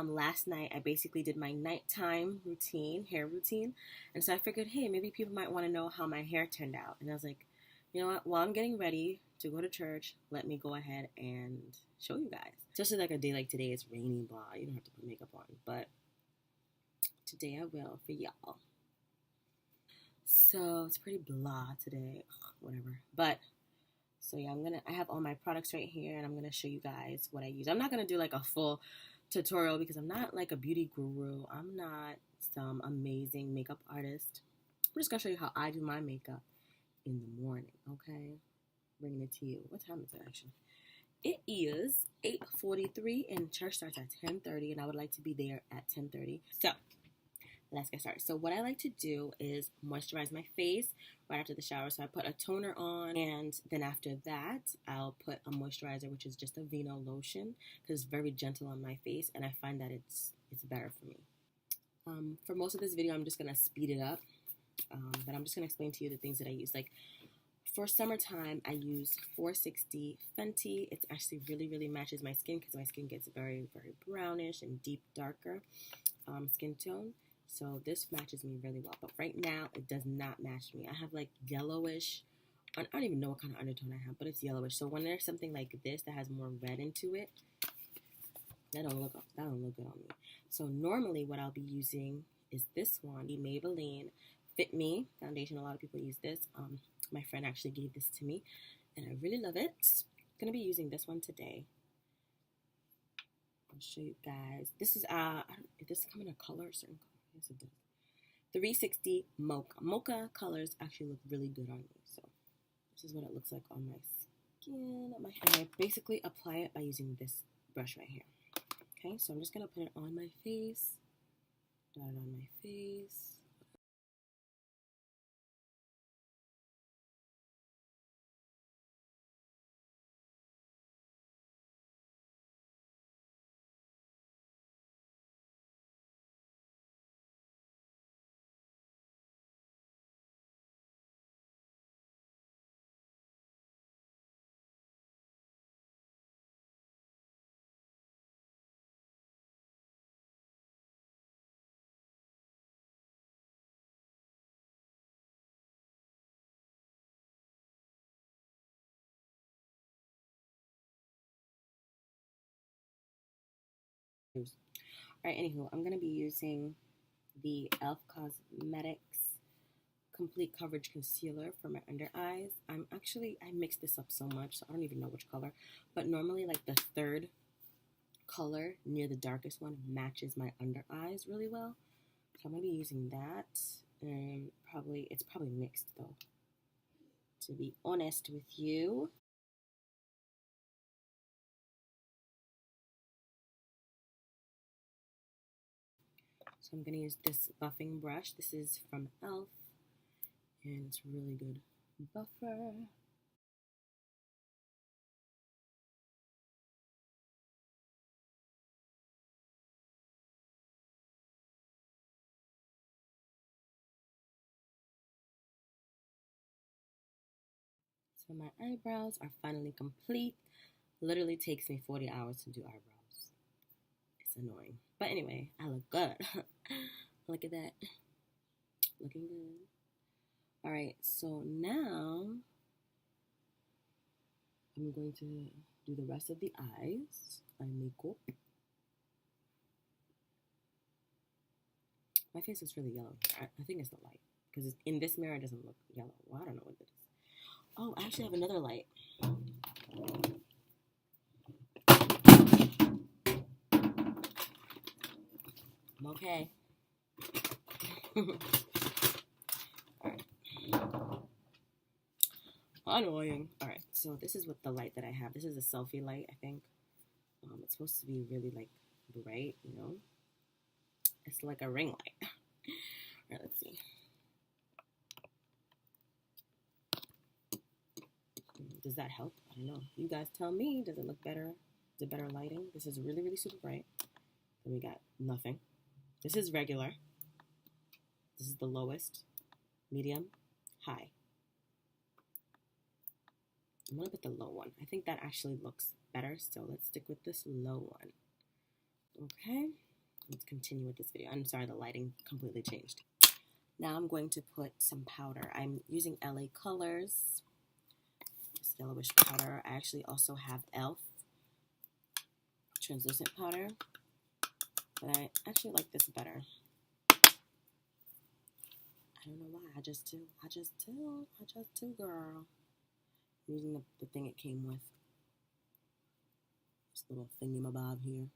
Last night I basically did my nighttime routine, hair routine, and so I figured, hey, maybe people might want to know how my hair turned out. And I was like, you know what? While I'm getting ready to go to church, let me go ahead and show you guys. Especially like a day like today, it's rainy, blah. You don't have to put makeup on, but today I will for y'all. So it's pretty blah today, whatever. But so yeah, I have all my products right here, and I'm gonna show you guys what I use. I'm not gonna do like a full tutorial because I'm not like a beauty guru. I'm not some amazing makeup artist. I'm just gonna show you how I do my makeup in the morning, okay? Bringing it to you. What time is it actually? It is 8:43 and church starts at 10:30, and I would like to be there at 10:30. So let's get started. So what I like to do is moisturize my face right after the shower. So I put a toner on, and then after that, I'll put a moisturizer, which is just a Vino lotion, because it's very gentle on my face, and I find that it's better for me. For most of this video, I'm just gonna speed it up, but I'm just gonna explain to you the things that I use. Like for summertime, I use 460 Fenty. It actually really matches my skin because my skin gets very brownish and deep darker skin tone. So this matches me really well. But right now, it does not match me. I have like yellowish, I don't even know what kind of undertone I have, but it's yellowish. So when there's something like this that has more red into it, that don't look good on me. So normally what I'll be using is this one, the Maybelline Fit Me foundation. A lot of people use this. My friend actually gave this to me, and I really love it. I'm gonna be using this one today. I'll show you guys. This is if this come in a color, a certain color. Yes, it does. 360 Mocha. Mocha colors actually look really good on me. So this is what it looks like on my skin, on my hair. I basically apply it by using this brush right here. Okay, so I'm just gonna put it on my face. Dot it on my face. Alright, anywho, I'm gonna be using the e.l.f. Cosmetics Complete Coverage Concealer for my under eyes. I mixed this up so much, so I don't even know which color. But normally, like the third color near the darkest one matches my under eyes really well. So I'm gonna be using that, and it's probably mixed though, to be honest with you. So I'm gonna use this buffing brush. This is from e.l.f. and it's really good buffer. So my eyebrows are finally complete. Literally takes me 40 hours to do eyebrows. It's annoying. But anyway, I look good. Look at that. Looking good. Alright, so now I'm going to do the rest of the eyes. Eye makeup. My face is really yellow. I think it's the light. Because in this mirror, it doesn't look yellow. Well, I don't know what it is. Oh, I actually have another light. I'm okay. Alright. Annoying. Alright, so this is what the light that I have. This is a selfie light, I think. It's supposed to be really like bright, you know? It's like a ring light. Alright, let's see. Does that help? I don't know. You guys tell me. Does it look better? Is it better lighting? This is really super bright. Then we got nothing. This is regular. This is the lowest. Medium. High. I'm going to put the low one. I think that actually looks better. So let's stick with this low one. Okay, let's continue with this video. I'm sorry, the lighting completely changed. Now I'm going to put some powder. I'm using LA Colors, this yellowish powder. I actually also have e.l.f. translucent powder, but I actually like this better. I don't know why. I just do, girl. I'm using the thing it came with. This little thingamabob here.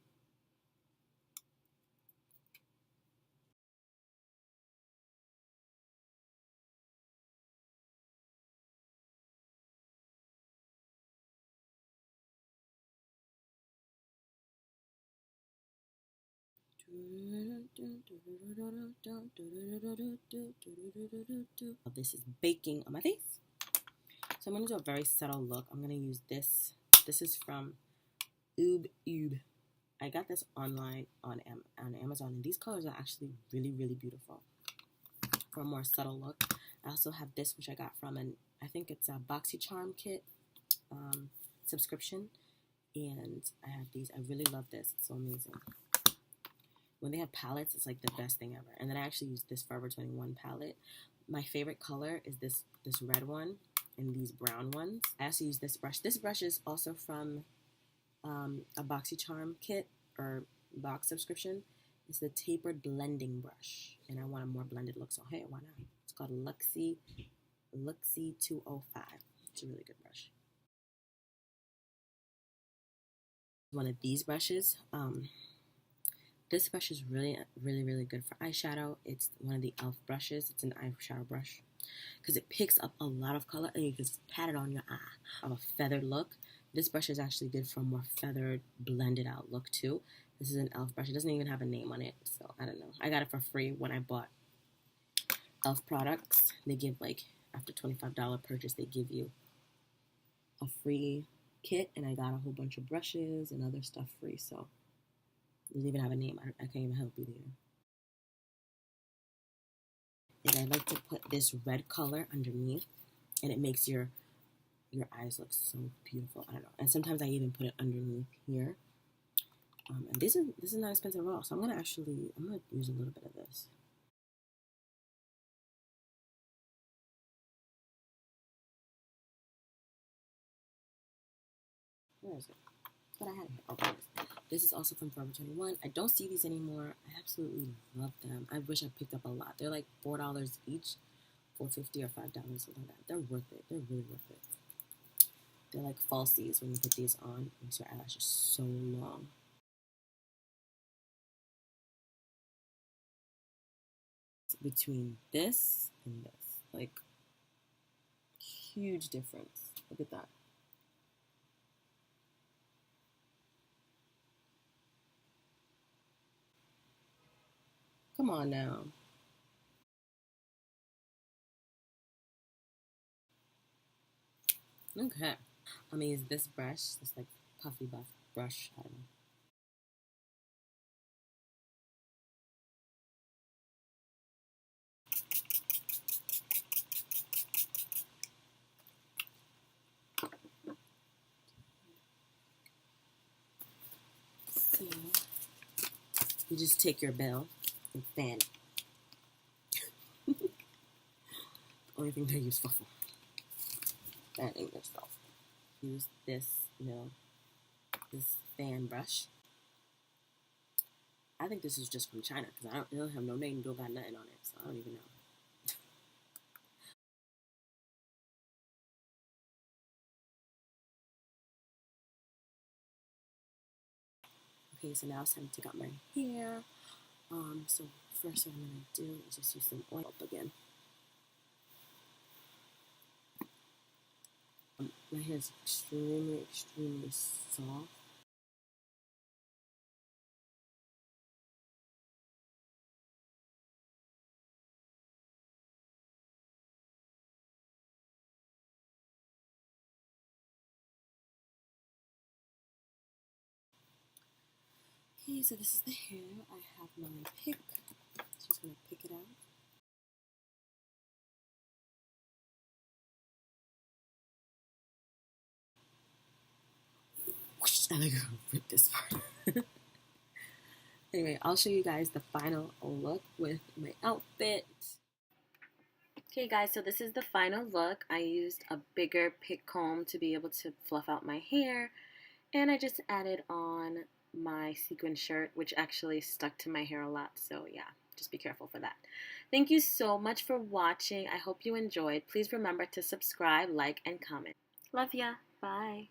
This is baking on my face. So I'm going to do a very subtle look. I'm going to use this. This is from Oob. I got this online on Amazon, and these colors are actually really, really beautiful for a more subtle look. I also have this, which I got from I think it's a BoxyCharm kit subscription, and I have these. I really love this. It's so amazing. When they have palettes, it's like the best thing ever. And then I actually use this Forever 21 palette. My favorite color is this red one and these brown ones. I also use this brush. This brush is also from a BoxyCharm kit or box subscription. It's the tapered blending brush, and I want a more blended look, so hey, why not? It's called Luxie 205. It's a really good brush. One of these brushes. This brush is really, really, really good for eyeshadow. It's one of the e.l.f. brushes. It's an eyeshadow brush because it picks up a lot of color and you can just pat it on your eye. Of a feathered look. This brush is actually good for a more feathered, blended out look too. This is an e.l.f. brush. It doesn't even have a name on it, so I don't know. I got it for free when I bought e.l.f. products. They give, like, after $25 purchase, they give you a free kit, and I got a whole bunch of brushes and other stuff free, so it doesn't even have a name. I can't even help you there. And I like to put this red color underneath, and it makes your eyes look so beautiful. I don't know. And sometimes I even put it underneath here. And this is not expensive at all, so I'm gonna use a little bit of this. Where is it? But I had it. Oh, this is also from Forever 21. I don't see these anymore. I absolutely love them. I wish I picked up a lot. They're like $4 each, $4.50 or $5, something like that. They're worth it. They're really worth it. They're like falsies when you put these on. It makes your eyelashes so long. Between this and this, like, huge difference. Look at that. Come on now. Okay. I'm gonna use this brush, this like puffy buff brush. I don't know. So you just take your bell and fan it. Only thing they're useful for. Fanning yourself. Use this, this fan brush. I think this is just from China because it don't have no name, don't got nothing on it, so I don't even know. Okay, so now it's time to take out my hair. So first what I'm gonna do is just use some oil up again. My hair is extremely, extremely soft. Okay, so this is the hair. I have my pick. Just gonna pick it out. Whoosh, and I gotta rip this part. Anyway, I'll show you guys the final look with my outfit. Okay guys, so this is the final look. I used a bigger pick comb to be able to fluff out my hair, and I just added on my sequin shirt, which actually stuck to my hair a lot, so yeah, just be careful for that. Thank you so much for watching. I hope you enjoyed. Please remember to subscribe, like, and comment. Love ya. Bye.